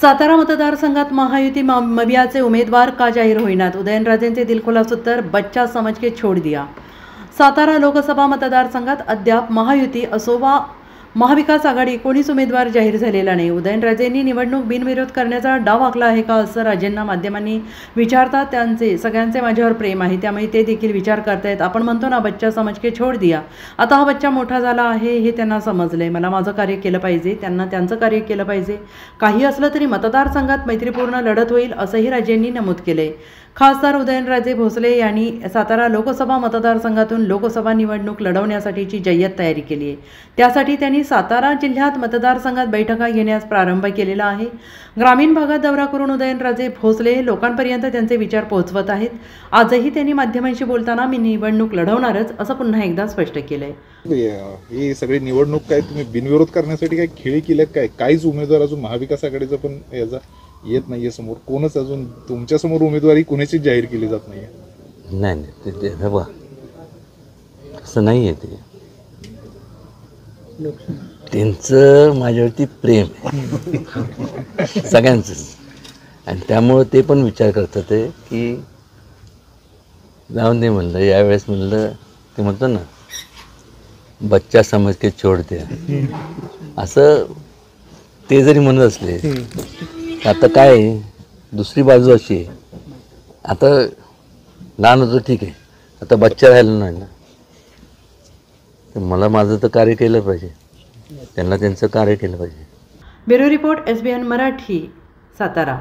सातारा मतदारसंघात महायुती मवियाचे उमेदवार का जाहीर होईनात? उदयनराजेंचे दिलखुलास उत्तर, बच्चा समझ के छोड़ दिया। सातारा लोकसभा मतदारसंघात अद्याप महायुती असो वा महाविकास आघाडी कोणीच उमेदवार जाहीर झालेला नाही। उदयनराजेंनी निवडणूक बिनविरोध करण्याचा डाव आखला आहे का असं राजेंना माध्यमांनी विचारतात त्यांचे सगळ्यांचे माझ्यावर प्रेम आहे, त्यामुळे ते देखील विचार करतायत। आपण म्हणतो ना, बच्चा समझ के छोड़ दिया। आता हा बच्चा मोठा झाला आहे हे त्यांना समजलंय। मला माझं कार्य केलं पाहिजे, त्यांना त्यांचं कार्य केलं पाहिजे। काही असलं तरी मतदारसंघात मैत्रीपूर्ण लढत होईल असंही राजेंनी नमूद केलंय। खासदार उदयनराजे भोसले यांनी सातारा लोकसभा मतदारसंघातून लोकसभा निवडणूक लढवण्यासाठीची जय्यत तयारी केली आहे। त्यासाठी त्यांनी सातारा जिल्ह्यात मतदारसंघात बैठका घेण्यास प्रारंभ केलेला आहे। ग्रामीण भागात दौरा करून उदयनराजे भोसले लोकांपर्यंत त्यांचे विचार पोहोचवत आहेत। आजही त्यांनी माध्यमांशी बोलताना मी निवडणूक लढवणारच असं पुन्हा एकदा स्पष्ट केलंय। ही सगळी निवडणूक काय तुम्ही बिनविरोध करण्यासाठी काय खेळी केल्यात काय? काहीच उमेदवार अजून महाविकास आघाडीचा पण याचा येत नाहीये समोर, कोणच अजून तुमच्या समोर उमेदवारी कोणाचीच जाहीर केली जात नाहीये। नाही ते बघा असं नाही आहे, ते त्यांचं माझ्यावरती प्रेम आहे सगळ्यांचंच, आणि त्यामुळं ते पण विचार करतात आहे की जाऊन दे म्हणलं, यावेळेस म्हणलं ते म्हणतो ना, बच्चा समझ के छोड़ दिया, असं ते जरी म्हणत असले आता काय दुसरी बाजू अशी आहे, आता लहान होतं ठीक आहे, आता बच्चा राहिला नाही ना, तर मला माझं तर कार्य केलं पाहिजे, त्यांना त्यांचं कार्य केलं पाहिजे। Bureau report SBN Marathi, Satara.